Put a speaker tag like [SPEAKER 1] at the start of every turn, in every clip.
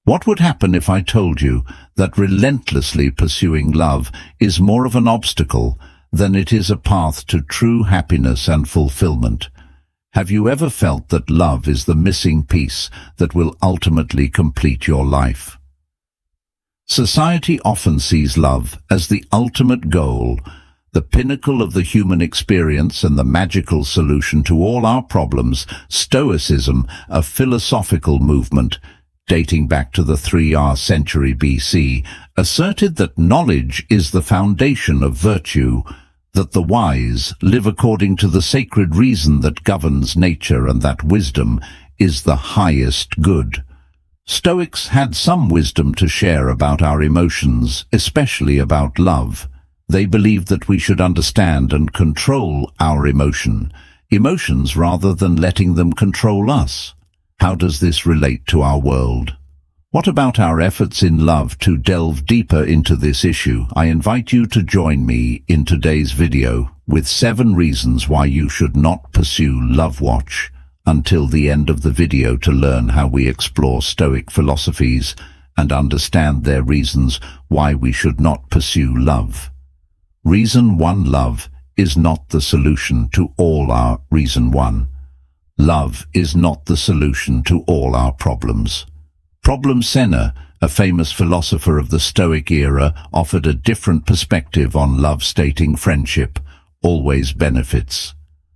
[SPEAKER 1] What would happen if I told you that relentlessly pursuing love is more of an obstacle than it is a path to true happiness and fulfillment? Have you ever felt that love is the missing piece that will ultimately complete your life? Society often sees love as the ultimate goal, the pinnacle of the human experience and the magical solution to all our problems. Stoicism, a philosophical movement dating back to the 3rd century BC, asserted that knowledge is the foundation of virtue, that the wise live according to the sacred reason that governs nature, and that wisdom is the highest good. Stoics had some wisdom to share about our emotions, especially about love. They believed that we should understand and control our emotions rather than letting them control us. How does this relate to our world? What about our efforts in love? To delve deeper into this issue, I invite you to join me in today's video with 7 reasons why you should not pursue love. Watch until the end of the video to learn how we explore Stoic philosophies and understand their reasons why we should not pursue love. Reason 1. Love is not the solution to all our Reason 1. Love is not the solution to all our problems. Senna, a famous philosopher of the Stoic era, offered a different perspective on love, stating friendship always benefits.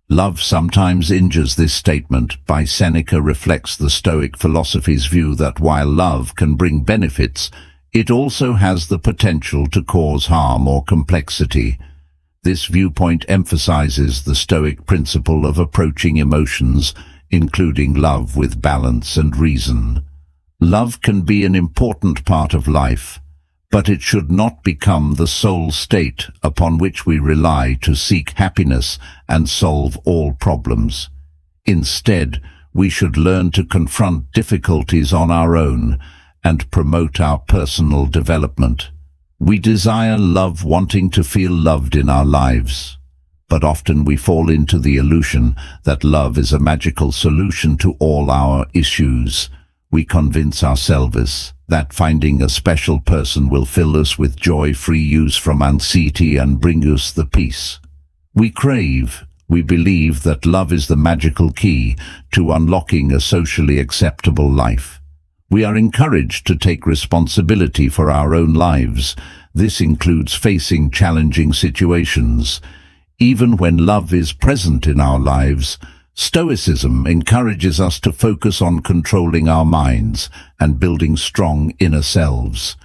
[SPEAKER 1] Love sometimes injures. This statement by Seneca reflects the Stoic philosophy's view that while love can bring benefits, it also has the potential to cause harm or complexity. This viewpoint emphasizes the Stoic principle of approaching emotions, including love, with balance and reason. Love can be an important part of life, but it should not become the sole state upon which we rely to seek happiness and solve all problems. Instead, we should learn to confront difficulties on our own and promote our personal development. We desire love, wanting to feel loved in our lives, but often we fall into the illusion that love is a magical solution to all our issues. We convince ourselves that finding a special person will fill us with joy, free us from anxiety, and bring us the peace we crave. We believe that love is the magical key to unlocking a socially acceptable life. We are encouraged to take responsibility for our own lives. This includes facing challenging situations. Even when love is present in our lives, Stoicism encourages us to focus on controlling our minds and building strong inner selves.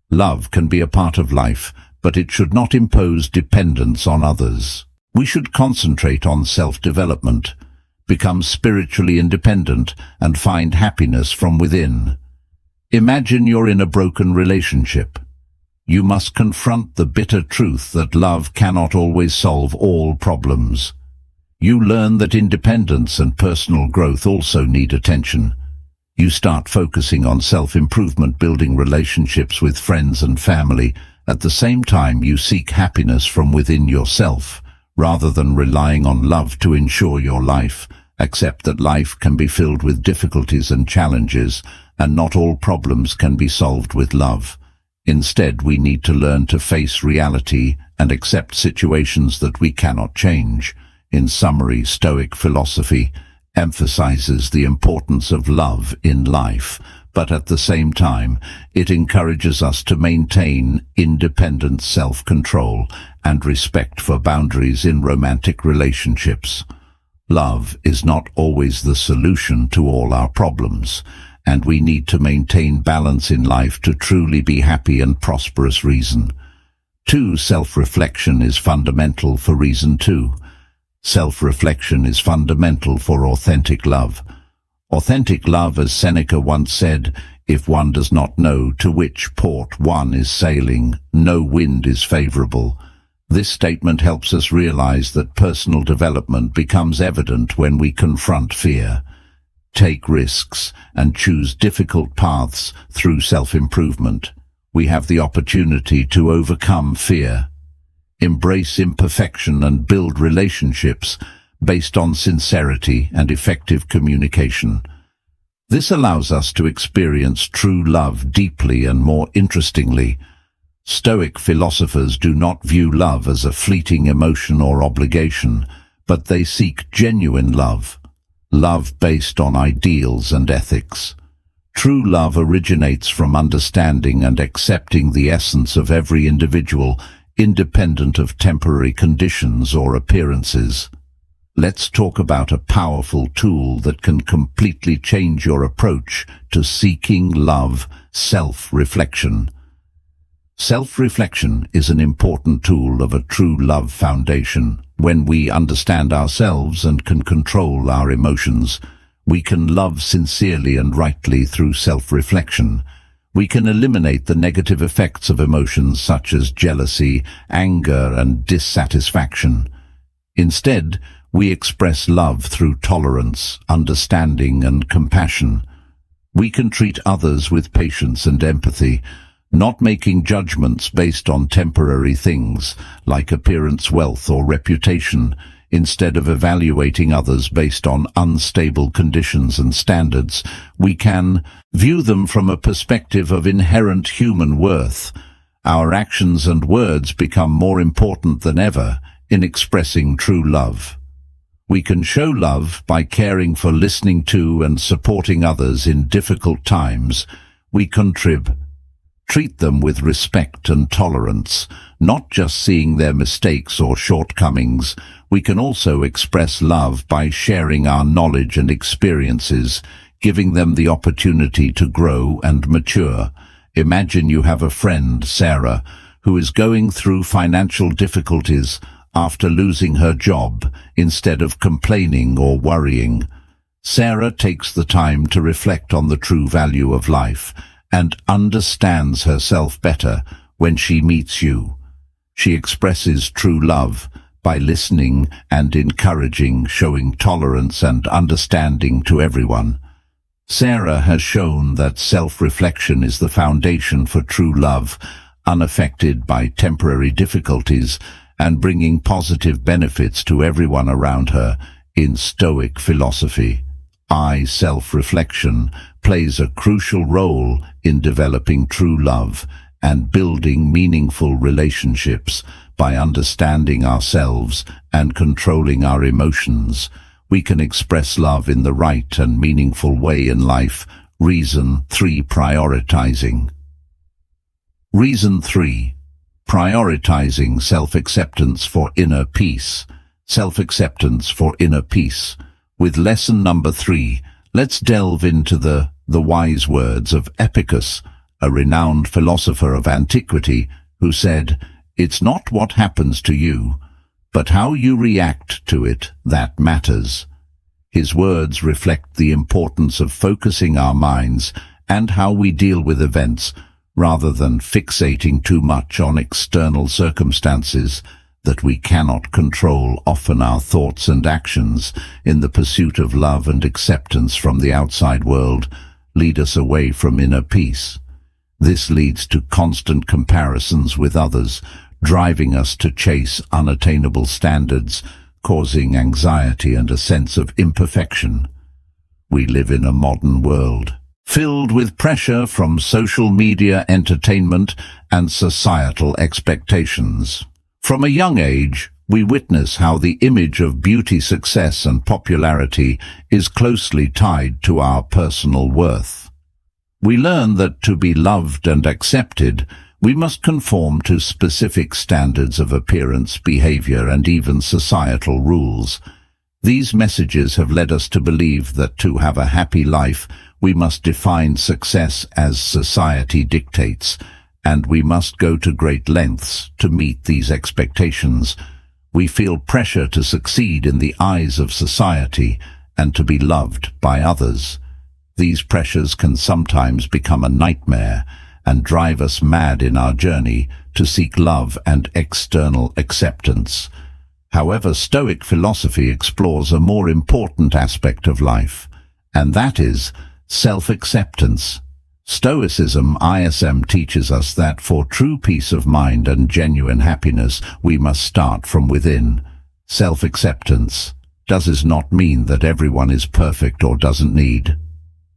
[SPEAKER 1] Love can be a part of life, but it should not impose dependence on others. We should concentrate on self-development, become spiritually independent, and find happiness from within. Imagine you're in a broken relationship. You must confront the bitter truth that love cannot always solve all problems. You learn that independence and personal growth also need attention. You start focusing on self-improvement, building relationships with friends and family. At the same time, you seek happiness from within yourself, rather than relying on love to ensure your life. Accept that life can be filled with difficulties and challenges, and not all problems can be solved with love. Instead, we need to learn to face reality and accept situations that we cannot change. In summary, Stoic philosophy emphasizes the importance of love in life, but at the same time, it encourages us to maintain independent self-control and respect for boundaries in romantic relationships. Love is not always the solution to all our problems, and we need to maintain balance in life to truly be happy and prosperous. Reason 2. Self-reflection is fundamental for Reason 2. Self-reflection is fundamental for authentic love. Authentic love, as Seneca once said, if one does not know to which port one is sailing, no wind is favorable. This statement helps us realize that personal development becomes evident when we confront fear, take risks, and choose difficult paths through self-improvement. We have the opportunity to overcome fear, embrace imperfection, and build relationships based on sincerity and effective communication. This allows us to experience true love deeply and more interestingly. Stoic philosophers do not view love as a fleeting emotion or obligation, but they seek genuine love, love based on ideals and ethics. True love originates from understanding and accepting the essence of every individual, independent of temporary conditions or appearances. Let's talk about a powerful tool that can completely change your approach to seeking love: self-reflection. Self-reflection is an important tool of a true love foundation. When we understand ourselves and can control our emotions, we can love sincerely and rightly through self-reflection. We can eliminate the negative effects of emotions such as jealousy, anger, and dissatisfaction. Instead, we express love through tolerance, understanding, and compassion. We can treat others with patience and empathy, not making judgments based on temporary things like appearance, wealth, or reputation, instead of evaluating others based on unstable conditions and standards. We can view them from a perspective of inherent human worth. Our actions and words become more important than ever in expressing true love. We can show love by caring for, listening to, and supporting others in difficult times. We treat them with respect and tolerance, not just seeing their mistakes or shortcomings. We can also express love by sharing our knowledge and experiences, giving them the opportunity to grow and mature. Imagine you have a friend, Sarah, who is going through financial difficulties after losing her job. Instead of complaining or worrying, Sarah takes the time to reflect on the true value of life and understands herself better. When she meets you, she expresses true love by listening and encouraging, showing tolerance and understanding to everyone. Sarah has shown that self-reflection is the foundation for true love, unaffected by temporary difficulties and bringing positive benefits to everyone around her. In Stoic philosophy, self-reflection plays a crucial role in developing true love and building meaningful relationships. By understanding ourselves and controlling our emotions, we can express love in the right and meaningful way in life. Reason 3. Prioritizing. Reason 3. Prioritizing self-acceptance for inner peace. Self-acceptance for inner peace. With lesson number 3, let's delve into the wise words of Epicurus, a renowned philosopher of antiquity, who said, "It's not what happens to you, but how you react to it that matters." His words reflect the importance of focusing our minds and how we deal with events, rather than fixating too much on external circumstances that we cannot control. Often our thoughts and actions in the pursuit of love and acceptance from the outside world lead us away from inner peace. This leads to constant comparisons with others, driving us to chase unattainable standards, causing anxiety and a sense of imperfection. We live in a modern world filled with pressure from social media, entertainment, and societal expectations. From a young age, we witness how the image of beauty, success, and popularity is closely tied to our personal worth. We learn that to be loved and accepted, we must conform to specific standards of appearance, behavior, and even societal rules. These messages have led us to believe that to have a happy life, we must define success as society dictates, and we must go to great lengths to meet these expectations. We feel pressure to succeed in the eyes of society and to be loved by others. These pressures can sometimes become a nightmare and drive us mad in our journey to seek love and external acceptance. However, Stoic philosophy explores a more important aspect of life, and that is self-acceptance. Stoicism ISM teaches us that for true peace of mind and genuine happiness, we must start from within. Self-acceptance does not mean that everyone is perfect or doesn't need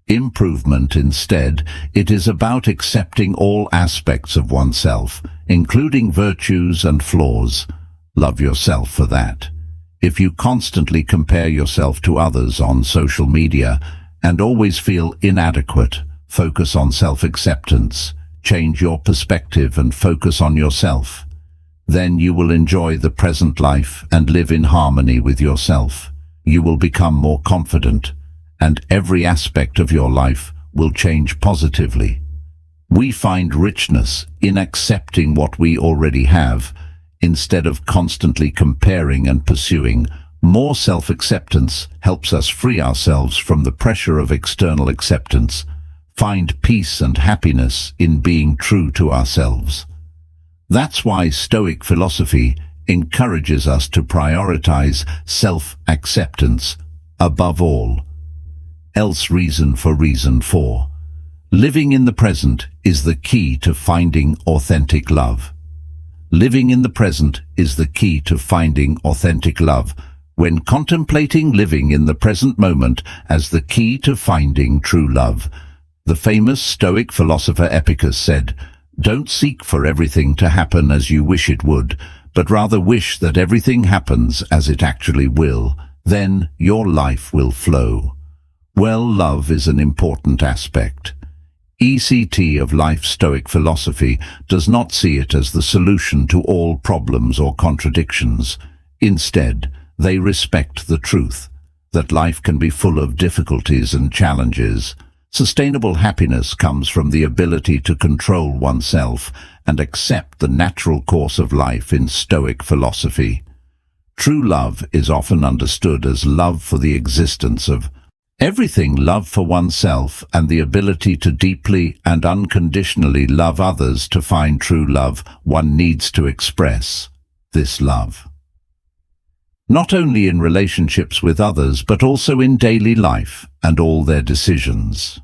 [SPEAKER 1] Improvement instead, it is about accepting all aspects of oneself, including virtues and flaws. Love yourself for that. If you constantly compare yourself to others on social media and always feel inadequate, focus on self-acceptance. Change your perspective and focus on yourself. Then you will enjoy the present life and live in harmony with yourself. You will become more confident, and every aspect of your life will change positively. We find richness in accepting what we already have, instead of constantly comparing and pursuing. More self-acceptance helps us free ourselves from the pressure of external acceptance. Find peace and happiness in being true to ourselves. That's why Stoic philosophy encourages us to prioritize self-acceptance above all else. Reason 4. Living in the present is the key to finding authentic love. Living in the present is the key to finding authentic love. When contemplating living in the present moment as the key to finding true love, the famous Stoic philosopher Epicurus said, "Don't seek for everything to happen as you wish it would, but rather wish that everything happens as it actually will. Then your life will flow." Well, love is an important aspect. ECT of life. Stoic philosophy does not see it as the solution to all problems or contradictions. Instead, they respect the truth that life can be full of difficulties and challenges. Sustainable happiness comes from the ability to control oneself and accept the natural course of life in Stoic philosophy. True love is often understood as love for the existence of everything, love for oneself, and the ability to deeply and unconditionally love others. To find true love, one needs to express this love, not only in relationships with others, but also in daily life and all their decisions.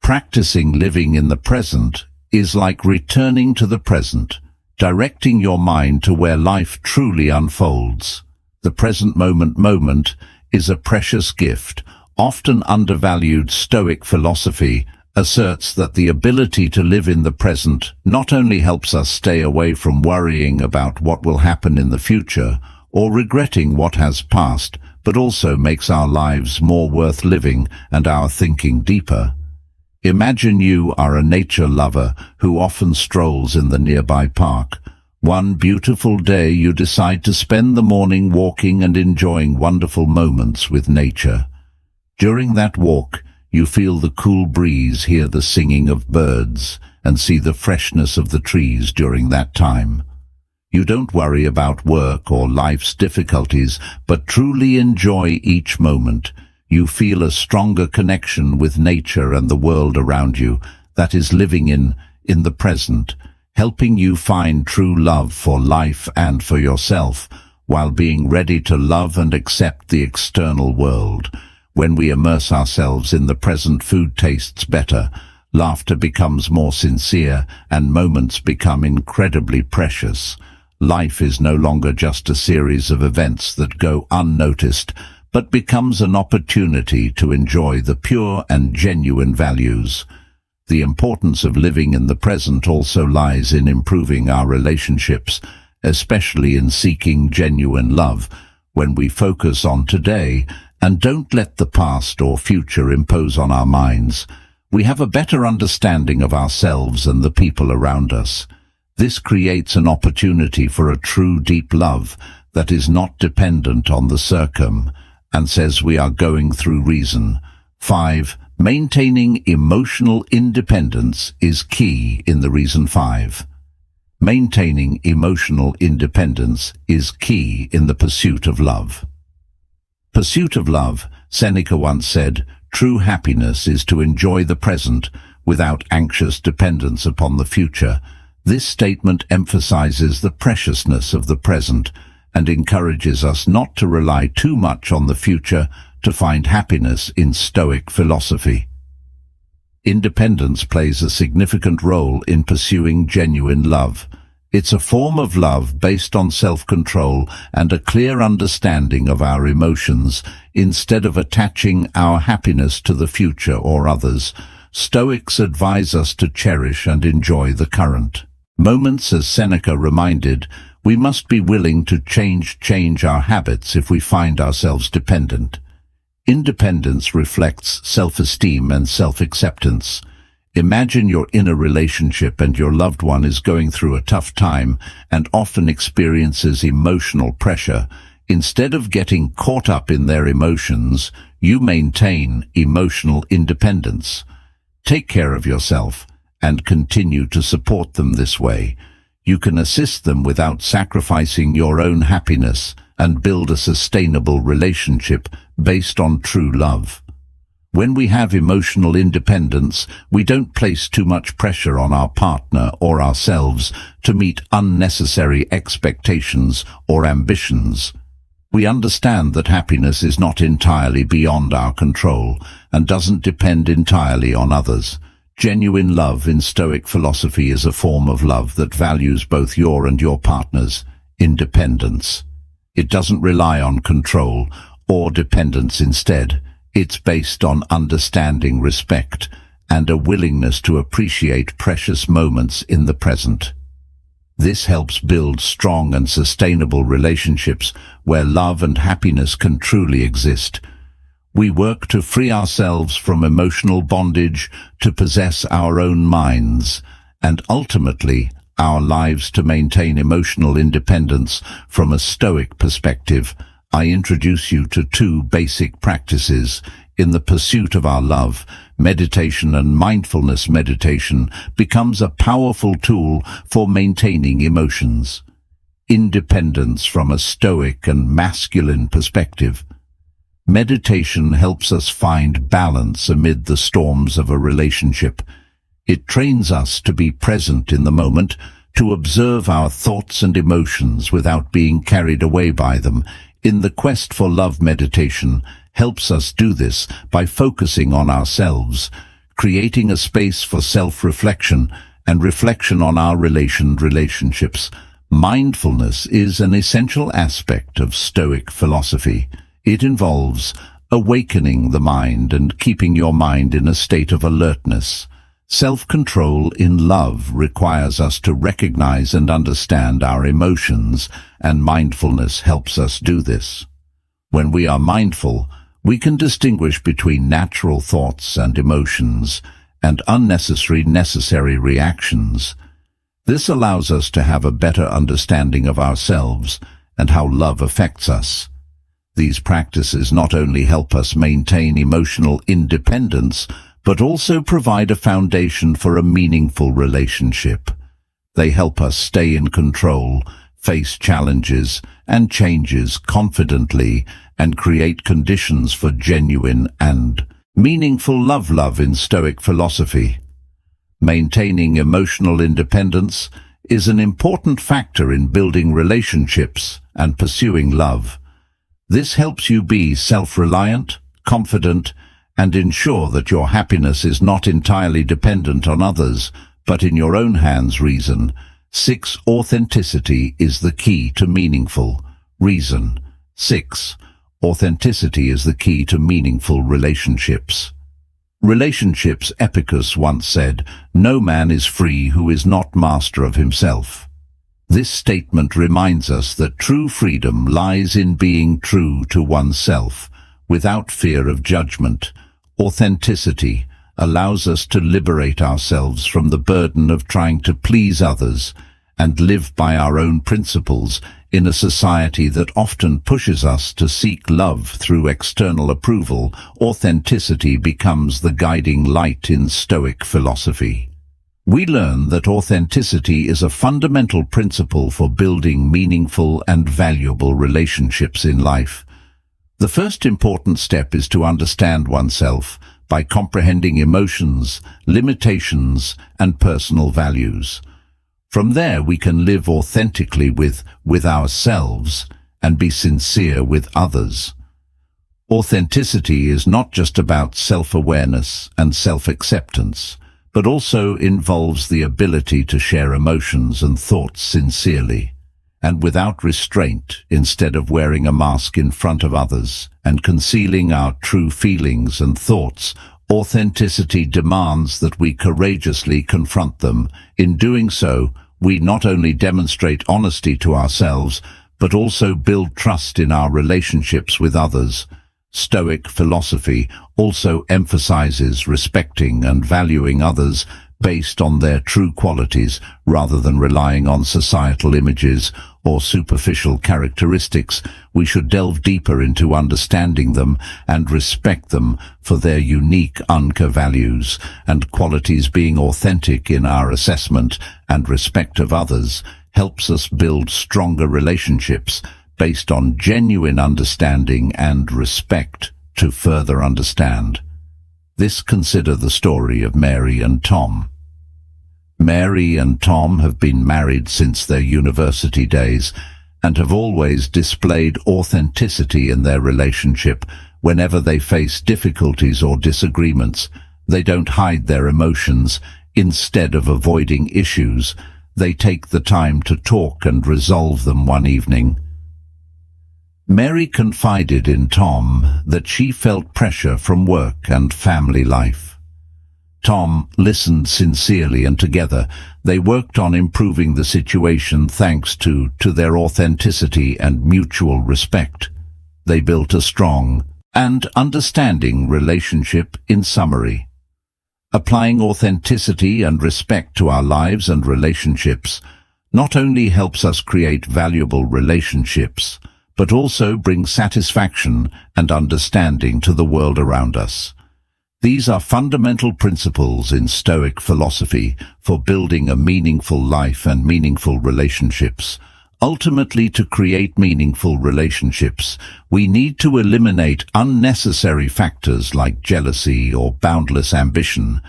[SPEAKER 1] Practicing living in the present is like returning to the present, directing your mind to where life truly unfolds. The present moment is a precious gift, often undervalued. Stoic philosophy asserts that the ability to live in the present not only helps us stay away from worrying about what will happen in the future or regretting what has passed, but also makes our lives more worth living and our thinking deeper. Imagine you are a nature lover who often strolls in the nearby park. One beautiful day you decide to spend the morning walking and enjoying wonderful moments with nature. During that walk, you feel the cool breeze, hear the singing of birds, and see the freshness of the trees during that time. You don't worry about work or life's difficulties, but truly enjoy each moment. You feel a stronger connection with nature and the world around you. That is living in the present, helping you find true love for life and for yourself, while being ready to love and accept the external world. When we immerse ourselves in the present, food tastes better, laughter becomes more sincere, and moments become incredibly precious. Life is no longer just a series of events that go unnoticed, but becomes an opportunity to enjoy the pure and genuine values. The importance of living in the present also lies in improving our relationships, especially in seeking genuine love. When we focus on today and don't let the past or future impose on our minds, we have a better understanding of ourselves and the people around us. This creates an opportunity for a true deep love that is not dependent on the and says we are going through reason. 5. Maintaining emotional independence is key in the reason 5. Maintaining emotional independence is key in the pursuit of love. Pursuit of love, Seneca once said, true happiness is to enjoy the present without anxious dependence upon the future. This statement emphasizes the preciousness of the present and encourages us not to rely too much on the future to find happiness in Stoic philosophy. Independence plays a significant role in pursuing genuine love. It's a form of love based on self-control and a clear understanding of our emotions. Instead of attaching our happiness to the future or others, Stoics advise us to cherish and enjoy the current moments. As Seneca reminded, we must be willing to change our habits if we find ourselves dependent. Independence reflects self-esteem and self-acceptance. Imagine you're in a relationship and your loved one is going through a tough time and often experiences emotional pressure. Instead of getting caught up in their emotions, you maintain emotional independence. Take care of yourself and continue to support them this way. You can assist them without sacrificing your own happiness and build a sustainable relationship based on true love. When we have emotional independence, we don't place too much pressure on our partner or ourselves to meet unnecessary expectations or ambitions. We understand that happiness is not entirely beyond our control and doesn't depend entirely on others. Genuine love in Stoic philosophy is a form of love that values both your and your partner's independence. It doesn't rely on control or dependence. Instead, it's based on understanding, respect, and a willingness to appreciate precious moments in the present. This helps build strong and sustainable relationships where love and happiness can truly exist. We work to free ourselves from emotional bondage, to possess our own minds, and ultimately our lives to maintain emotional independence. From a Stoic perspective, I introduce you to two basic practices in the pursuit of our love. Meditation and mindfulness. Meditation becomes a powerful tool for maintaining emotions independence from a Stoic and masculine perspective. Meditation helps us find balance amid the storms of a relationship. It trains us to be present in the moment, to observe our thoughts and emotions without being carried away by them. In the quest for love, meditation helps us do this by focusing on ourselves, creating a space for self-reflection and reflection on our relationships. Mindfulness is an essential aspect of Stoic philosophy. It involves awakening the mind and keeping your mind in a state of alertness. Self-control in love requires us to recognize and understand our emotions, and mindfulness helps us do this. When we are mindful, we can distinguish between natural thoughts and emotions and necessary reactions. This allows us to have a better understanding of ourselves and how love affects us. These practices not only help us maintain emotional independence, but also provide a foundation for a meaningful relationship. They help us stay in control, face challenges and changes confidently, and create conditions for genuine and meaningful love. Love in Stoic philosophy. Maintaining emotional independence is an important factor in building relationships and pursuing love. This helps you be self-reliant, confident, and ensure that your happiness is not entirely dependent on others, but in your own hands. Reason 6. Authenticity is the key to meaningful. Reason 6. Authenticity is the key to meaningful relationships. Epicurus once said, "No man is free who is not master of himself." This statement reminds us that true freedom lies in being true to oneself, without fear of judgment. Authenticity allows us to liberate ourselves from the burden of trying to please others and live by our own principles. In a society that often pushes us to seek love through external approval, authenticity becomes the guiding light in Stoic philosophy. We learn that authenticity is a fundamental principle for building meaningful and valuable relationships in life. The first important step is to understand oneself by comprehending emotions, limitations, and personal values. From there, we can live authentically with ourselves and be sincere with others. Authenticity is not just about self-awareness and self-acceptance, but but also involves the ability to share emotions and thoughts sincerely and without restraint, instead of wearing a mask in front of others and concealing our true feelings and thoughts. Authenticity demands that we courageously confront them. In doing so, we not only demonstrate honesty to ourselves, but also build trust in our relationships with others. Stoic philosophy also emphasizes respecting and valuing others based on their true qualities rather than relying on societal images or superficial characteristics. We should delve deeper into understanding them and respect them for their unique anchor values and qualities. Being authentic in our assessment and respect of others helps us build stronger relationships based on genuine understanding and respect. To further understand this, consider the story of Mary and Tom. Mary and Tom have been married since their university days and have always displayed authenticity in their relationship. Whenever they face difficulties or disagreements, they don't hide their emotions. Instead of avoiding issues, they take the time to talk and resolve them. One evening, Mary confided in Tom that she felt pressure from work and family life. Tom listened sincerely, and together they worked on improving the situation. Thanks to their authenticity and mutual respect, they built a strong and understanding relationship. In summary, applying authenticity and respect to our lives and relationships not only helps us create valuable relationships, but also brings satisfaction and understanding to the world around us. These are fundamental principles in Stoic philosophy for building a meaningful life and meaningful relationships. Ultimately, to create meaningful relationships, we need to eliminate unnecessary factors like jealousy or boundless ambition.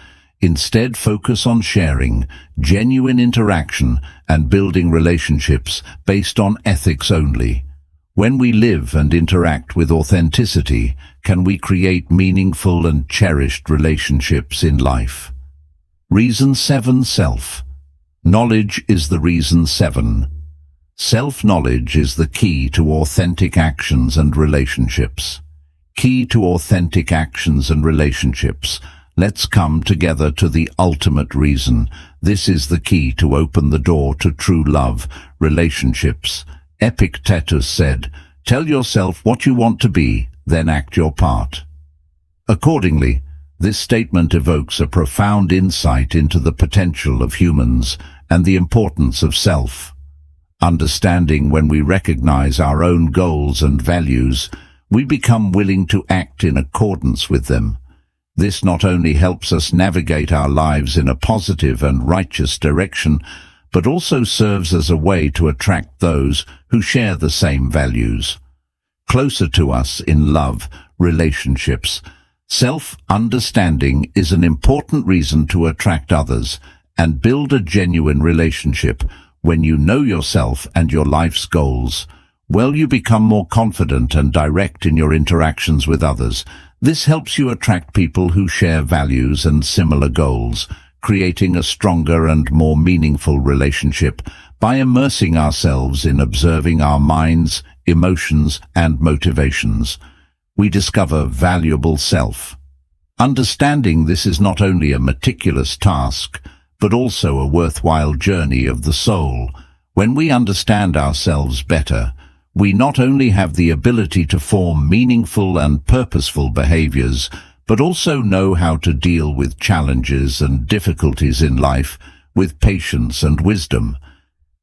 [SPEAKER 1] Instead, focus on sharing, genuine interaction, and building relationships based on ethics only. When we live and interact with authenticity, can we create meaningful and cherished relationships in life? Reason 7. Self. Knowledge is the reason 7. Self-knowledge is the key to authentic actions and relationships. Key to authentic actions and relationships. Let's come together to the ultimate reason. This is the key to open the door to true love, relationships. Epictetus said, "Tell yourself what you want to be, then act your part." Accordingly, this statement evokes a profound insight into the potential of humans and the importance of self. Understanding, when we recognize our own goals and values, we become willing to act in accordance with them. This not only helps us navigate our lives in a positive and righteous direction, but also serves as a way to attract those who share the same values closer to us in love, relationships. Self-understanding is an important reason to attract others and build a genuine relationship. When you know yourself and your life's goals, well, you become more confident and direct in your interactions with others. This helps you attract people who share values and similar goals, creating a stronger and more meaningful relationship. By immersing ourselves in observing our minds, emotions, and motivations, we discover valuable self. Understanding this is not only a meticulous task, but also a worthwhile journey of the soul. When we understand ourselves better, we not only have the ability to form meaningful and purposeful behaviors, but also know how to deal with challenges and difficulties in life with patience and wisdom.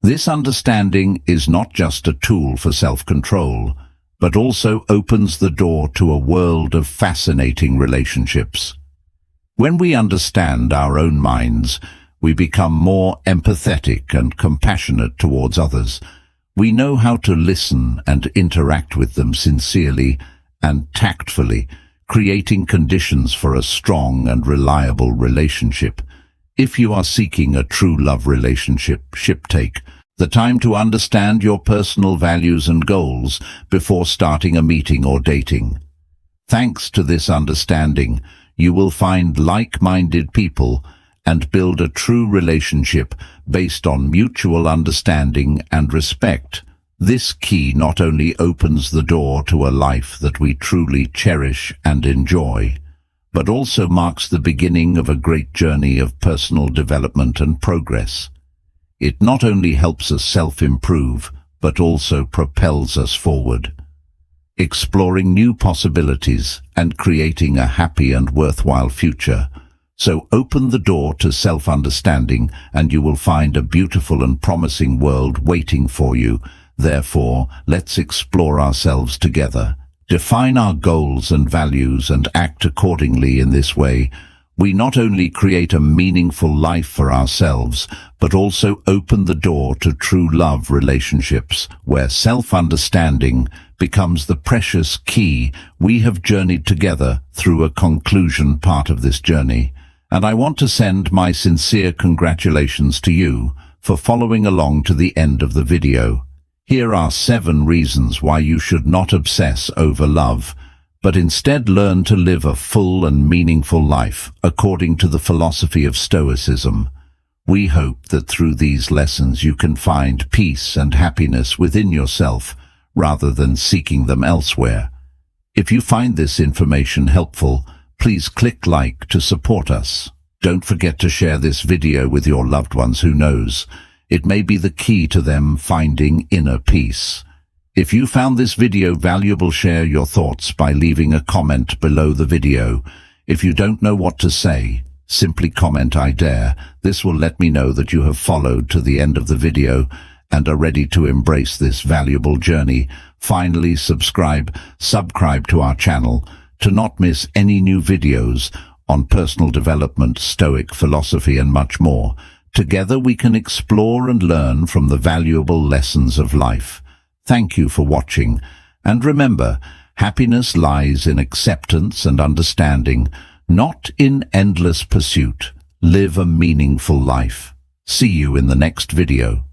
[SPEAKER 1] This understanding is not just a tool for self-control, but also opens the door to a world of fascinating relationships. When we understand our own minds, we become more empathetic and compassionate towards others. We know how to listen and interact with them sincerely and tactfully, creating conditions for a strong and reliable relationship. If you are seeking a true love relationship, take the time to understand your personal values and goals before starting a meeting or dating. Thanks to this understanding, you will find like-minded people and build a true relationship based on mutual understanding and respect. This key not only opens the door to a life that we truly cherish and enjoy, but also marks the beginning of a great journey of personal development and progress. It not only helps us self-improve, but also propels us forward, exploring new possibilities and creating a happy and worthwhile future. So open the door to self-understanding and you will find a beautiful and promising world waiting for you. Therefore, let's explore ourselves together, define our goals and values and act accordingly. In this way, we not only create a meaningful life for ourselves, but also open the door to true love relationships, where self-understanding becomes the precious key. We have journeyed together through a conclusion part of this journey, and I want to send my sincere congratulations to you for following along to the end of the video. Here are 7 reasons why you should not obsess over love, but instead learn to live a full and meaningful life according to the philosophy of Stoicism. We hope that through these lessons you can find peace and happiness within yourself rather than seeking them elsewhere. If you find this information helpful, please click like to support us. Don't forget to share this video with your loved ones. Who knows, it may be the key to them finding inner peace. If you found this video valuable, share your thoughts by leaving a comment below the video. If you don't know what to say, simply comment "I dare." This will let me know that you have followed to the end of the video and are ready to embrace this valuable journey. Finally, subscribe to our channel to not miss any new videos on personal development, Stoic philosophy and much more. Together we can explore and learn from the valuable lessons of life. Thank you for watching, and remember, happiness lies in acceptance and understanding, not in endless pursuit. Live a meaningful life. See you in the next video.